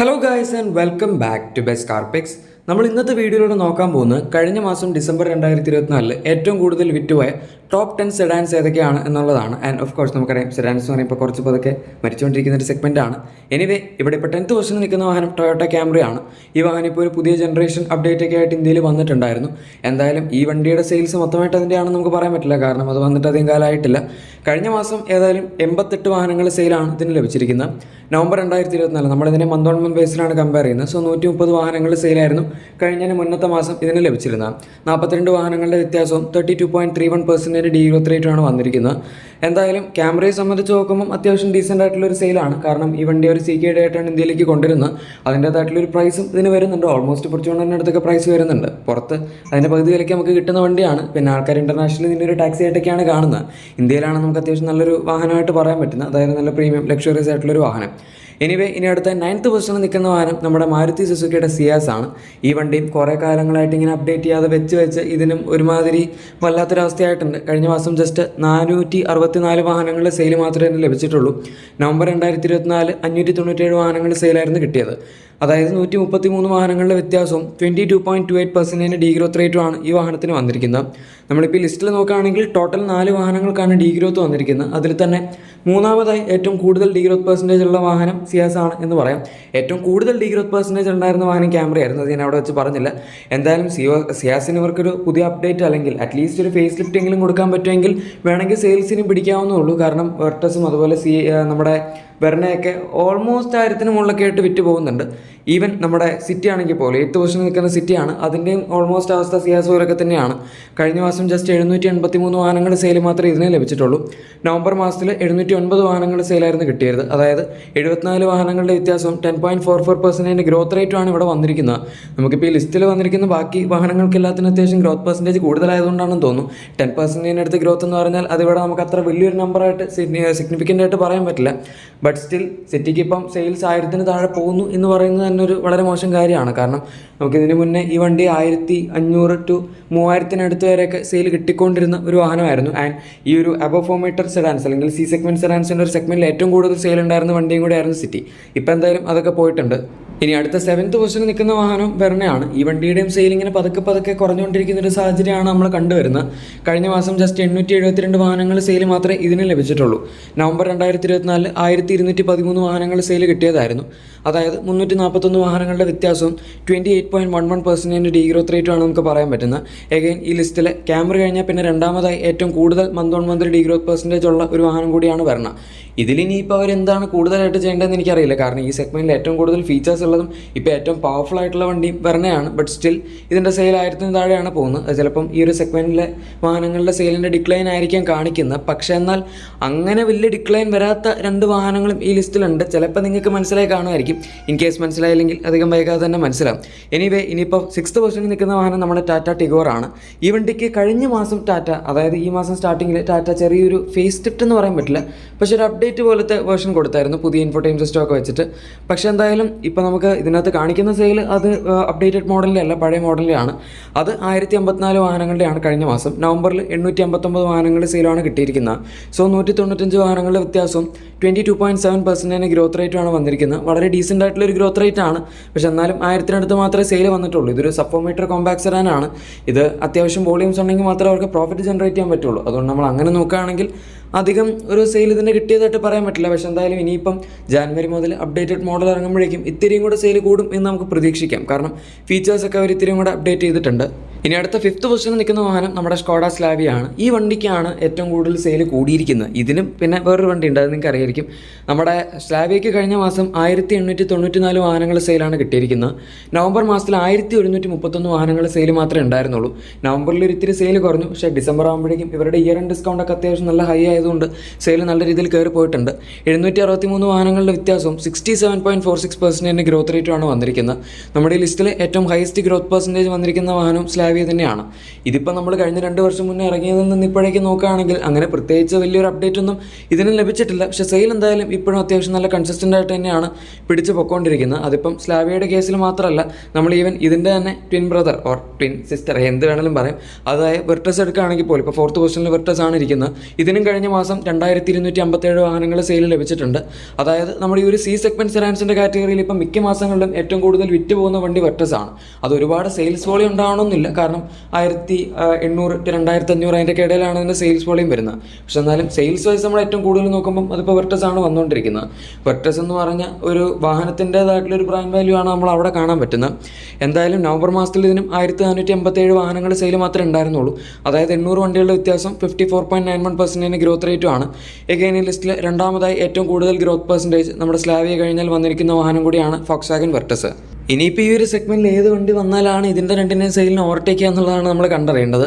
Hello guys and welcome back to best car pics. നമ്മൾ ഇന്നത്തെ വീഡിയോയിലൂടെ നോക്കാൻ പോകുന്നത് കഴിഞ്ഞ മാസം ഡിസംബർ 2024 ഏറ്റവും കൂടുതൽ വിറ്റുപോയ ടോപ്പ് 10 സെഡാൻസ് ഏതൊക്കെയാണ് എന്നുള്ളതാണ്. ആൻഡ് ഓഫ് കോഴ്സ് നമുക്കറിയാം സെഡാൻസ് എന്ന് പറയുമ്പോൾ കുറച്ച് പതൊക്കെ മരിച്ചുകൊണ്ടിരിക്കുന്ന ഒരു സെഗ്മെൻ്റ് ആണ്. എനിവേ ഇവിടെ ഇപ്പോൾ 10th പൊസിഷനിൽ നിൽക്കുന്ന വാഹനം ടൊയോട്ട ക്യാമറിയാണ്. ഈ വാഹനം ഇപ്പോൾ ഒരു പുതിയ ജനറേഷൻ അപ്ഡേറ്റ് ഒക്കെ ആയിട്ട് ഇന്ത്യയിൽ വന്നിട്ടുണ്ടായിരുന്നു. എന്തായാലും ഈ വണ്ടിയുടെ സെയിൽസ് മൊത്തമായിട്ട് അതിൻ്റെയാണെന്ന് നമുക്ക് പറയാൻ പറ്റില്ല, കാരണം അത് വന്നിട്ട് അധികം കാലമായിട്ടില്ല. കഴിഞ്ഞ മാസം ഏതായാലും 88 വാഹനങ്ങൾ സെയിലാണ് ഇതിന് ലഭിച്ചിരിക്കുന്നത്. നവംബർ 2024 നമ്മളിതിനെ മന്ത് ഓൺ മന്ത് ബേസിലാണ് കമ്പയർ ചെയ്യുന്നത്. സോ 130 വാഹനങ്ങൾ സെയിലായിരുന്നു കഴിഞ്ഞതിന് മുന്നത്തെ മാസം ഇതിന് ലഭിച്ചിരുന്നത്. 42 വാഹനങ്ങളുടെ വ്യത്യാസവും 32.31% ഡി ഗ്രോത്ത് റേറ്റുമാണ് വന്നിരിക്കുന്നത്. എന്തായാലും ക്യാമറയെ സംബന്ധിച്ച് നോക്കുമ്പോൾ അത്യാവശ്യം ഡീസൻ്റ് ആയിട്ടുള്ള ഒരു സെയിലാണ്. കാരണം ഈ വണ്ടി ഒരു CKD ആയിട്ടാണ് ഇന്ത്യയിലേക്ക് കൊണ്ടുവരുന്നത്. അതിൻ്റേതായിട്ടുള്ളൊരു പ്രൈസും ഇതിന് വരുന്നുണ്ട്. ഓൾമോസ്റ്റ് കുറച്ചുകൊണ്ടുതന്നെ അടുത്തൊക്കെ പ്രൈസ് വരുന്നുണ്ട്. പുറത്ത് അതിൻ്റെ പകുതി വിലയ്ക്ക് നമുക്ക് കിട്ടുന്ന വണ്ടിയാണ്. പിന്നെ ആൾക്കാർ ഇൻ്റർനാഷണലി ഇതിൻ്റെ ഒരു ടാക്സി ആയിട്ടൊക്കെയാണ് കാണുന്നത്. ഇന്ത്യയിലാണ് നമുക്ക് അത്യാവശ്യം നല്ലൊരു വാഹനമായിട്ട് പറയാൻ പറ്റുന്നത്. അതായത് നല്ല പ്രീമിയം ലക്ഷറിയസ് ആയിട്ടുള്ളൊരു വാഹനം. എനിവേ ഇനി അടുത്ത 9th പൊസിഷനിൽ നിൽക്കുന്ന വാഹനം നമ്മുടെ മാരുതി സുസുക്കിയുടെ സിയാസ് ആണ്. ഈ വണ്ടിയും കുറേ കാലങ്ങളായിട്ട് ഇങ്ങനെ അപ്ഡേറ്റ് ചെയ്യാതെ വെച്ച് ഇതിനും ഒരുമാതിരി വല്ലാത്തൊരവസ്ഥയായിട്ടുണ്ട്. കഴിഞ്ഞ മാസം ജസ്റ്റ് 464 വാഹനങ്ങളുടെ സെയിൽ മാത്രമേ ഇതിന് ലഭിച്ചിട്ടുള്ളൂ. നവംബർ 2024 597 വാഹനങ്ങളുടെ സെയിലായിരുന്നു കിട്ടിയത്. അതായത് 133 വാഹനങ്ങളുടെ വ്യത്യാസവും 22.28% ഡി ഗ്രോത്ത് റേറ്റുമാണ് ഈ വാഹനത്തിന് വന്നിരിക്കുന്നത്. നമ്മളിപ്പോൾ ഈ ലിസ്റ്റിൽ നോക്കുകയാണെങ്കിൽ ടോട്ടൽ 4 വാഹനങ്ങൾക്കാണ് ഡി ഗ്രോത്ത് വന്നിരിക്കുന്നത്. അതിൽ തന്നെ മൂന്നാമതായി ഏറ്റവും കൂടുതൽ ഡി ഗ്രോത്ത് പെർസെൻറ്റേജ് ഉള്ള വാഹനം സിയാസ് ആണ് എന്ന് പറയാം. ഏറ്റവും കൂടുതൽ ഡി ഗ്രോത്ത് പെർസെൻറ്റേജ് ഉണ്ടായിരുന്ന വാഹനം ക്യാമറയായിരുന്നു. അത് ഞാൻ അവിടെ വെച്ച് പറഞ്ഞില്ല. എന്തായാലും സിയാസിന് ഇവർക്കൊരു പുതിയ അപ്ഡേറ്റ് അല്ലെങ്കിൽ അറ്റ്ലീസ്റ്റ് ഒരു ഫേസ് ലിഫ്റ്റ് എങ്കിലും കൊടുക്കാൻ പറ്റുമെങ്കിൽ വേണമെങ്കിൽ സെയിൽസിന് പിടിക്കാവുന്നേ കാരണം വെർട്ടസും അതുപോലെ നമ്മുടെ വെർണയൊക്കെ ഓൾമോസ്റ്റ് 1000 മുകളിലൊക്കെ ആയിട്ട് വിറ്റ് പോകുന്നുണ്ട്. ഈവൻ നമ്മുടെ സിറ്റി ആണെങ്കിൽ പോലും 8th പൊസിഷനിൽ നിൽക്കുന്ന സിറ്റിയാണ്, അതിൻ്റെയും ഓൾമോസ്റ്റ് അവസ്ഥ സിയാസ് പോലൊക്കെ തന്നെയാണ്. കഴിഞ്ഞ മാസം ജസ്റ്റ് 783 വാഹനങ്ങളുടെ സെയിൽ മാത്രമേ ഇതിനെ ലഭിച്ചിട്ടുള്ളൂ. നവംബർ മാസത്തിൽ 709 വാഹനങ്ങളുടെ സെയിലായിരുന്നു കിട്ടിയത്. അതായത് 74 വാഹനങ്ങളുടെ വ്യത്യാസവും 10.44% ഗ്രോത്ത് റേറ്റുമാണ് ഇവിടെ വന്നിരിക്കുന്നത്. നമുക്കിപ്പോൾ ഈ ലിസ്റ്റിൽ വന്നിരിക്കുന്ന ബാക്കി വാഹനങ്ങൾക്ക് എല്ലാത്തിനും അത്യാവശ്യം ഗ്രോത്ത് പെർസെൻറ്റേജ് കൂടുതലായതുകൊണ്ടാണെന്ന് തോന്നുന്നു. 10% അടുത്ത് ഗ്രോത്ത് എന്ന് പറഞ്ഞാൽ അതിവിടെ നമുക്ക് അത്ര വലിയൊരു നമ്പറായിട്ട് സിഗ്നിഫിക്കൻ്റ് ആയിട്ട് പറയാൻ പറ്റില്ല. ബട്ട് സ്റ്റിൽ സിറ്റിക്ക് ഇപ്പം സെയിൽസ് 1000 താഴെ പോകുന്നു എന്ന് പറയുന്നത് തന്നെ ഒരു വളരെ മോശം കാര്യമാണ്. കാരണം നമുക്കിതിന് മുന്നേ ഈ വണ്ടി 1500 to 3000 വരെയൊക്കെ സെയിൽ കിട്ടിക്കൊണ്ടിരുന്ന ഒരു വാഹനമായിരുന്നു. ആൻഡ് ഈ ഒരു അബവ് 4 മീറ്റർ സെഡാൻസ് അല്ലെങ്കിൽ C സെഗ്മെൻറ്റ് സെഡാൻസിൻ്റെ ഒരു സെഗ്മെൻറ്റിൽ ഏറ്റവും കൂടുതൽ സെയിൽ ഉണ്ടായിരുന്ന വണ്ടിയും കൂടെ ആയിരുന്നു സിറ്റി. ഇപ്പം എന്തായാലും അതൊക്കെ പോയിട്ടുണ്ട്. ഇനി അടുത്ത 7th പൊസിഷനിൽ നിൽക്കുന്ന വാഹനം വെർണയാണ്. ഈ വണ്ടിയുടെയും സെയിൽ ഇങ്ങനെ പതുക്കെ കുറഞ്ഞുകൊണ്ടിരിക്കുന്ന ഒരു സാഹചര്യമാണ് നമ്മൾ കണ്ടുവരുന്നത്. കഴിഞ്ഞ മാസം ജസ്റ്റ് 872 വാഹനങ്ങൾ സെയിൽ മാത്രമേ ഇതിന് ലഭിച്ചിട്ടുള്ളൂ. നവംബർ 2024 1213 വാഹനങ്ങൾ സെയിൽ കിട്ടിയതായിരുന്നു. അതായത് 341 വാഹനങ്ങളുടെ വ്യത്യാസവും 28.11% ഡി ഗ്രോത്ത് റേറ്റുമാണ് നമുക്ക് പറയാൻ പറ്റുന്നത്. എഗെയിൻ ഈ ലിസ്റ്റിൽ ക്യാമറ കഴിഞ്ഞാൽ പിന്നെ രണ്ടാമതായി ഏറ്റവും കൂടുതൽ month on month D growth percentage ഉള്ള ഒരു വാഹനം കൂടിയാണ് വെർണ. ഇതിലിനിയിപ്പോൾ അവരെന്താണ് കൂടുതലായിട്ട് ചെയ്യേണ്ടതെന്ന് എനിക്കറിയില്ല. കാരണം ഈ സെഗ്മെൻറ്റിൽ ഏറ്റവും കൂടുതൽ ഫീച്ചേഴ്സ് ഉള്ളതും ഇപ്പോൾ ഏറ്റവും പവർഫുൾ ആയിട്ടുള്ള വണ്ടിയും വെർണയാണ്. ബട്ട് സ്റ്റിൽ ഇതിൻ്റെ സെയിൽ 1000 താഴെയാണ് പോകുന്നത്. അത് ചിലപ്പം ഈ ഒരു സെഗ്മെൻറ്റിലെ വാഹനങ്ങളുടെ സെയിലിൻ്റെ ഡിക്ലൈൻ ആയിരിക്കാം കാണിക്കുന്നത്. പക്ഷേ എന്നാൽ അങ്ങനെ വലിയ ഡിക്ലൈൻ വരാത്ത 2 വാഹനങ്ങളും ഈ ലിസ്റ്റിലുണ്ട്. ചിലപ്പോൾ നിങ്ങൾക്ക് മനസ്സിലായി കാണുമായിരിക്കും. ഇൻ കേസ് മനസ്സിലായില്ലെങ്കിൽ അധികം വൈകാതെ തന്നെ മനസ്സിലാവും. എനിവേ ഇനിയിപ്പോൾ 6th പൊസിഷനിൽ നിൽക്കുന്ന വാഹനം നമ്മുടെ ടാറ്റ ടിഗോറാണ്. ഈ വണ്ടിക്ക് കഴിഞ്ഞ മാസം ടാറ്റ, അതായത് ഈ മാസം സ്റ്റാർട്ടിങ്ങിൽ ടാറ്റ ചെറിയൊരു ഫേസ് ലിഫ്റ്റ് എന്ന് പറയാൻ പറ്റില്ല, പക്ഷേ ഒരു അപ്ഡേറ്റ് പോലത്തെ വേർഷൻ കൊടുത്തായിരുന്നു പുതിയ ഇൻഫോടൈം സിസ്റ്റം ഒക്കെ വെച്ചിട്ട്. പക്ഷേ എന്തായാലും ഇപ്പോൾ നമുക്ക് ഇതിനകത്ത് കാണിക്കുന്ന സെയിൽ അത് അപ്ഡേറ്റഡ് മോഡലിൻ്റെ അല്ല, പഴയ മോഡലിലാണ്. അത് 1054 വാഹനങ്ങളുടെയാണ് കഴിഞ്ഞ മാസം. നവംബറിൽ 859 വാഹനങ്ങളുടെ സെയിലാണ് കിട്ടിയിരിക്കുന്നത്. സോ 195 വാഹനങ്ങളുടെ വ്യത്യാസവും 22.7% ഗ്രോത്ത് റേറ്റുമാണ് വന്നിരിക്കുന്നത്. വളരെ ഡീസൻ്റ് ആയിട്ടുള്ളൊരു ഗ്രോത്ത് റേറ്റ് ആണ്. പക്ഷേ എന്നാലും 1000 മാത്രമേ സെയിൽ വന്നിട്ടുള്ളൂ. ഇതൊരു സബ് 4 മീറ്റർ കോമ്പാക്ട് സെഡാനാണ്. ഇത് അത്യാവശ്യം വോളിയൂംസ് ഉണ്ടെങ്കിൽ മാത്രമേ അവർക്ക് പ്രോഫിറ്റ് ജനറേറ്റ് ചെയ്യാൻ പറ്റുള്ളൂ. അതുകൊണ്ട് നമ്മൾ അങ്ങനെ നോക്കുകയാണെങ്കിൽ അധികം ഒരു സെയിൽ ഇതിന് കിട്ടിയതായിട്ട് പറയാൻ പറ്റില്ല. പക്ഷേ എന്തായാലും ഇനിയിപ്പം ജാനുവരി മുതൽ അപ്ഡേറ്റഡ് മോഡൽ ഇറങ്ങുമ്പോഴേക്കും ഇത്തിരിയും കൂടെ സെയിൽ കൂടും എന്ന് നമുക്ക് പ്രതീക്ഷിക്കാം. കാരണം ഫീച്ചേഴ്സൊക്കെ അവർ ഇത്തിരിയും കൂടെ അപ്ഡേറ്റ് ചെയ്തിട്ടുണ്ട്. ഇനി അടുത്ത 5th പൊസിഷനിൽ നിൽക്കുന്ന വാഹനം നമ്മുടെ സ്കോഡ സ്ലാവിയാണ്. ഈ വണ്ടിക്കാണ് ഏറ്റവും കൂടുതൽ സെയിൽ കൂടിയിരിക്കുന്നത്. ഇതിനും പിന്നെ വേറൊരു വണ്ടി ഉണ്ട്, അത് നിങ്ങൾക്ക് അറിയായിരിക്കും. നമ്മുടെ സ്ലാവിയയ്ക്ക് കഴിഞ്ഞ മാസം 1894 വാഹനങ്ങൾ സെയിലാണ് കിട്ടിയിരിക്കുന്നത്. നവംബർ മാസത്തിൽ 1131 വാഹനങ്ങൾ സെയിൽ മാത്രമേ ഉണ്ടായിരുന്നുള്ളൂ. നവംബറിൽ ഒരു ഇത്തിരി സെയിൽ കുറഞ്ഞു. പക്ഷേ ഡിസംബർ ആകുമ്പോഴേക്കും ഇവരുടെ ഇയർ എൻഡ് ഡിസ്കൗണ്ട് ഒക്കെ അത്യാവശ്യം നല്ല ഹൈ ആയതുകൊണ്ട് സെയിൽ നല്ല രീതിയിൽ കയറി പോയിട്ടുണ്ട്. 763 വാഹനങ്ങളുടെ വ്യത്യാസവും 67.46% ഗ്രോത്ത് റേറ്റുമാണ് വന്നിരിക്കുന്നത്. നമ്മുടെ ഈ ലിസ്റ്റിൽ ഏറ്റവും ഹയസ്റ്റ് ഗ്രോത്ത് പെർസെൻറ്റേജ് വന്നിരിക്കുന്ന വാഹനം സ്ലാവിയ തന്നെയാണ്. ഇതിപ്പോൾ നമ്മൾ കഴിഞ്ഞ 2 വർഷം മുന്നേ ഇറങ്ങിയതിൽ നിന്ന് ഇപ്പോഴേക്ക് നോക്കുകയാണെങ്കിൽ അങ്ങനെ പ്രത്യേകിച്ച് വലിയൊരു അപ്ഡേറ്റ് ഒന്നും ഇതിന് ലഭിച്ചിട്ടില്ല. പക്ഷേ സെയിൽ എന്തായാലും ഇപ്പോഴും അത്യാവശ്യം നല്ല കൺസിസ്റ്റൻ്റ് ആയിട്ട് തന്നെയാണ് പിടിച്ച് പൊയ്ക്കൊണ്ടിരിക്കുന്നത്. അതിപ്പം സ്ലാവിയയുടെ കേസിൽ മാത്രമല്ല, നമ്മൾ ഈവൻ ഇതിൻ്റെ തന്നെ twin brother or twin sister എന്ത് വേണമെങ്കിലും പറയും, അതായത് വെർട്ടസ് എടുക്കുകയാണെങ്കിൽ പോലും ഇപ്പോൾ 4th പൊസിഷനിൽ വെർട്ടസ് ആണ് ഇരിക്കുന്നത്. ഇതിനും കഴിഞ്ഞ മാസം 2257 വാഹനങ്ങൾ സെയിൽ ലഭിച്ചിട്ടുണ്ട്. അതായത് നമ്മുടെ ഈ ഒരു സി സെഗ്മെൻറ്റ് സെഡാൻസിൻ്റെ കാറ്റഗറിയിൽ ഇപ്പം മിക്ക മാസങ്ങളിലും ഏറ്റവും കൂടുതൽ വിറ്റ് പോകുന്ന വണ്ടി വെർട്ടസ് ആണ്. അത് ഒരുപാട് സെയിൽസ് വോളിയം ഉണ്ടാവണമെന്നില്ല, കാരണം 1800 to 2500 അതിൻ്റെ ഇടയിലാണ് അതിൻ്റെ സെയിൽസ് വോളിയം വരുന്നത്. പക്ഷെ എന്നാലും സെയിൽസ് വൈസ് നമ്മൾ ഏറ്റവും കൂടുതൽ നോക്കുമ്പം അതിപ്പോൾ വെർട്ടസ് ആണ് വന്നുകൊണ്ടിരിക്കുന്നത്. വെർട്ടസ് എന്ന് പറഞ്ഞ ഒരു വാഹനത്തിൻ്റേതായിട്ടുള്ളൊരു ബ്രാൻഡ് വാല്യൂ ആണ് നമ്മൾ അവിടെ കാണാൻ പറ്റുന്നത്. എന്തായാലും നവംബർ മാസത്തിൽ ഇതിനും 1487 വാഹനങ്ങൾ സെയിൽ മാത്രമേ ഉണ്ടായിരുന്നുള്ളൂ. അതായത് 800 വണ്ടികളുടെ വ്യത്യാസം 54.91% ഗ്രോത്ത് റേറ്റും ആണ്. എഗെയിൻ ഈ ലിസ്റ്റിൽ രണ്ടാമതായി ഏറ്റവും കൂടുതൽ ഗ്രോത്ത് പെർസെൻറ്റേജ് നമ്മുടെ സ്ലാവിയ കഴിഞ്ഞാൽ വന്നിരിക്കുന്ന വാഹനം കൂടിയാണ് ഫോക്സ്വാഗൻ വെർട്ടസ്. ഇനിയിപ്പോൾ ഈ ഒരു സെഗ്മെൻറ്റിൽ ഏത് വണ്ടി വന്നാലാണ് ഇതിൻ്റെ രണ്ടിൻ്റെയും സെയിലിനെ ഓവർടേക്ക് ചെയ്യുക എന്നുള്ളതാണ് നമ്മൾ കണ്ടറിയേണ്ടത്.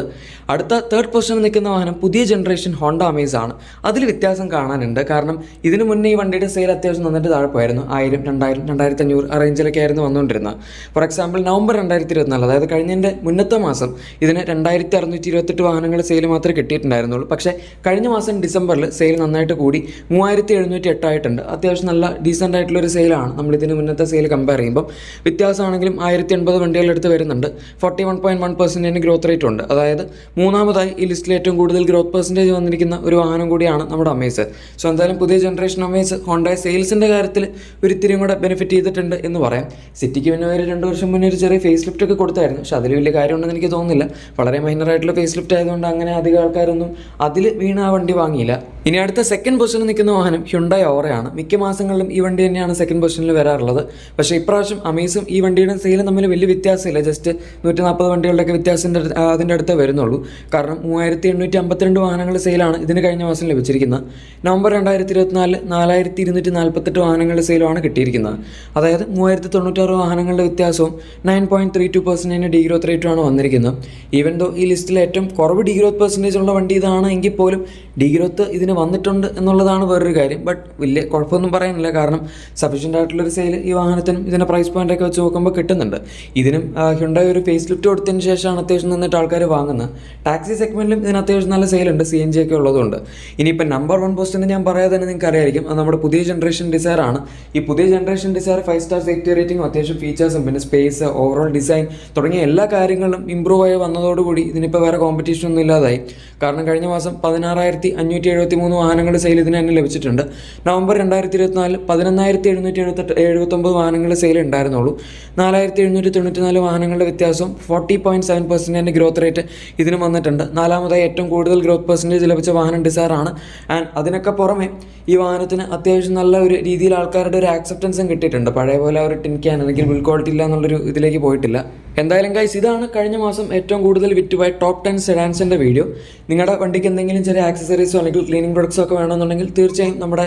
അടുത്ത 3rd പൊസിഷനിൽ നിൽക്കുന്ന വാഹനം പുതിയ ജനറേഷൻ ഹോണ്ട അമേസ് ആണ്. അതിൽ വ്യത്യാസം കാണാനുണ്ട്. കാരണം ഇതിനു മുന്നേ ഈ വണ്ടിയുടെ സെയിൽ അത്യാവശ്യം നന്നിട്ട് താഴെ പോയിരുന്നു. 1000, 2000, 2500 ആ റേഞ്ചിലൊക്കെ ആയിരുന്നു വന്നുകൊണ്ടിരുന്നത്. ഫോർ എക്സാമ്പിൾ നവംബർ 2024, അതായത് കഴിഞ്ഞതിൻ്റെ മുന്നത്തെ മാസം ഇതിന് 2628 വാഹനങ്ങൾ സെയിൽ മാത്രമേ കിട്ടിയിട്ടുണ്ടായിരുന്നുള്ളൂ. പക്ഷേ കഴിഞ്ഞ മാസം ഡിസംബറിൽ സെയിൽ നന്നായിട്ട് കൂടി 3708 ആയിട്ടുണ്ട്. അത്യാവശ്യം നല്ല ഡീസൻ്റ് ആയിട്ടുള്ളൊരു സെയിലാണ് നമ്മൾ ഇതിന് മുന്നത്തെ സെയിൽ കമ്പയർ ചെയ്യുമ്പം. വ്യത്യാസമാണെങ്കിലും 1080 വണ്ടികളെടുത്ത് വരുന്നുണ്ട്. 41.1% ഗ്രോത്ത് റേറ്റ് ഉണ്ട്. അതായത് മൂന്നാമതായി ഈ ലിസ്റ്റിൽ ഏറ്റവും കൂടുതൽ ഗ്രോത്ത് പെർസെൻറ്റേജ് വന്നിരിക്കുന്ന ഒരു വാഹനം കൂടിയാണ് നമ്മുടെ അമേസ്. സോ എന്തായാലും പുതിയ ജനറേഷൻ അമേസ് ഹോണ്ട സെയിൽസിൻ്റെ കാര്യത്തിൽ ഒരിത്തിരിയും കൂടെ ബെനിഫിറ്റ് ചെയ്തിട്ടുണ്ട് എന്ന് പറയാം. സിറ്റിക്ക് പിന്നെ ഒരു 2 വർഷം മുന്നേ ഒരു ചെറിയ ഫേസ് ലിഫ്റ്റ് ഒക്കെ കൊടുത്തായിരുന്നു. പക്ഷേ അതിൽ വലിയ കാര്യമുണ്ടെന്ന് എനിക്ക് തോന്നുന്നില്ല. വളരെ മൈനറായിട്ടുള്ള ഫേസ് ലിഫ്റ്റ് ആയതുകൊണ്ട് അങ്ങനെ അധികം ആൾക്കാരൊന്നും അതിൽ വീണ ആ വണ്ടി വാങ്ങിയില്ല. ഇനി അടുത്ത 2nd പൊസിഷനിൽ നിൽക്കുന്ന വാഹനം ഹ്യുണ്ടായി ഓറയാണ്. മിക്ക മാസങ്ങളിലും ഈ വണ്ടി തന്നെയാണ് 2nd പൊസിഷനിൽ വരാറുള്ളത്. പക്ഷേ ഇപ്രാവശ്യം അമേസും ഈ വണ്ടിയുടെ സെയിലും തമ്മിൽ വലിയ വ്യത്യാസമില്ല. ജസ്റ്റ് 140 വണ്ടികളുടെയൊക്കെ വ്യത്യാസത്തിൻ്റെ അതിൻ്റെ അടുത്തേ വരുന്നുള്ളൂ. കാരണം 3852 വാഹനങ്ങൾ സെയിലാണ് ഇതിന് കഴിഞ്ഞ മാസം ലഭിച്ചിരിക്കുന്നത്. നവംബർ 2024 4248 വാഹനങ്ങളുടെ സെയിലുമാണ് കിട്ടിയിരിക്കുന്നത്. അതായത് 3096 വാഹനങ്ങളുടെ വ്യത്യാസവും 9.32% ഡീഗ്രോത്ത് റേറ്റുമാണ് വന്നിരിക്കുന്നത്. ഈവൻ ദോ ഈ ലിസ്റ്റിൽ ഏറ്റവും കുറവ് ഡീഗ്രോത്ത് പെർസെൻറ്റേജ് ഉള്ള വണ്ടി ഇതാണ് എങ്കിൽ പോലും ഡീഗ്രോത്ത് ഇതിന് വന്നിട്ടുണ്ട് എന്നുള്ളതാണ് വേറൊരു കാര്യം. ബട്ട് വലിയ കുഴപ്പമൊന്നും പറയാനില്ല. കാരണം സഫീഷ്യൻ്റ് ആയിട്ടുള്ളൊരു സെയിൽ ഈ വാഹനത്തിനും ഇതിൻ്റെ പ്രൈസ് പോയിൻ്റൊക്കെ വെച്ച് നോക്കുമ്പോൾ കിട്ടുന്നുണ്ട്. ഇതിനും ഹ്യുണ്ടായി ഒരു ഫേസ് ലിഫ്റ്റ് കൊടുത്തതിന് ശേഷമാണ് അത്യാവശ്യം നന്നായിട്ട് ആൾക്കാർ വാങ്ങുന്നത്. ടാക്സി സെഗ്മെൻറ്റിലും ഇതിന് അത്യാവശ്യം നല്ല സെയിലുണ്ട്, CNG ഒക്കെ ഉള്ളതുകൊണ്ട്. ഇനിയിപ്പോൾ നമ്പർ 1 പൊസിഷൻ ഞാൻ പറയാതെ തന്നെ നിങ്ങൾക്ക് അറിയായിരിക്കും, അത് നമ്മുടെ പുതിയ ജനറേഷൻ ഡിസയർ ആണ്. ഈ പുതിയ ജനറേഷൻ ഡിസയർ 5 സ്റ്റാർ സേഫ്റ്റി റേറ്റിംഗും അത്യാവശ്യം ഫീച്ചേഴ്സും പിന്നെ സ്പേസ്, ഓവറോൾ ഡിസൈൻ തുടങ്ങിയ എല്ലാ കാര്യങ്ങളും ഇമ്പ്രൂവ് ആയി വന്നതോടുകൂടി ഇതിനിപ്പോൾ വേറെ കോമ്പറ്റീഷൻ ഒന്നും ഇല്ലാതായി. കാരണം കഴിഞ്ഞ മാസം 16,573 വാഹനങ്ങളുടെ സെയിൽ ഇതിന് തന്നെ ലഭിച്ചിട്ടുണ്ട്. നവംബർ 2024 11,779 വാഹനങ്ങളുടെ സെയിൽ ഉണ്ടായിരുന്നുള്ളൂ. 4,794 വാഹനങ്ങളുടെ വ്യത്യാസം 40.7% ഗ്രോത്ത് റേറ്റ് ഇതിന് വന്നിട്ടുണ്ട്. നാലാമതായി ഏറ്റവും കൂടുതൽ ഗ്രോത്ത് പെർസെൻറ്റേജ് ലഭിച്ച വാഹനം ഡിസയർ ആണ്. ആൻഡ് അതിനൊക്കെ പുറമെ ഈ വാഹനത്തിന് അത്യാവശ്യം നല്ല ഒരു രീതിയിൽ ആൾക്കാരുടെ ഒരു ആക്സെപ്റ്റൻസും കിട്ടിയിട്ടുണ്ട്. പഴയ പോലെ ഒരു ടിൻ ക്യാൻ അല്ലെങ്കിൽ ബിൽ ക്വാളിറ്റി ഇല്ല എന്നുള്ളൊരു ഇതിലേക്ക് പോയിട്ടില്ല. എന്തായാലും ഗൈസ്, ഇതാണ് കഴിഞ്ഞ മാസം ഏറ്റവും കൂടുതൽ വിറ്റുപോയ ടോപ്പ് 10 സെഡാൻസിൻ്റെ വീഡിയോ. നിങ്ങളുടെ വണ്ടിക്ക് എന്തെങ്കിലും ചെറിയ ആക്സസറീസോ അല്ലെങ്കിൽ ക്ലീനിങ് പ്രൊഡക്ട്സോ ഒക്കെ വേണമെന്നുണ്ടെങ്കിൽ തീർച്ചയായും നമ്മുടെ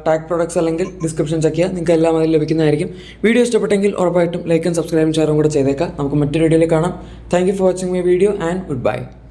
ടാഗ് പ്രൊഡക്ട്സ് അല്ലെങ്കിൽ ഡിസ്ക്രിപ്ഷൻ ചെക്ക് ചെയ്യുക. നിങ്ങൾക്ക് എല്ലാം അതിൽ ലഭിക്കുന്നതായിരിക്കും. വീഡിയോ ഇഷ്ടപ്പെട്ടെങ്കിൽ ഉറപ്പായിട്ടും ലൈക്കും സബ്സ്ക്രൈബും ഷെയറും കൂടെ ചെയ്തേക്കാം. നമുക്ക് മറ്റൊരു വീഡിയോയിൽ കാണാം. Thank you for watching my video and good bye.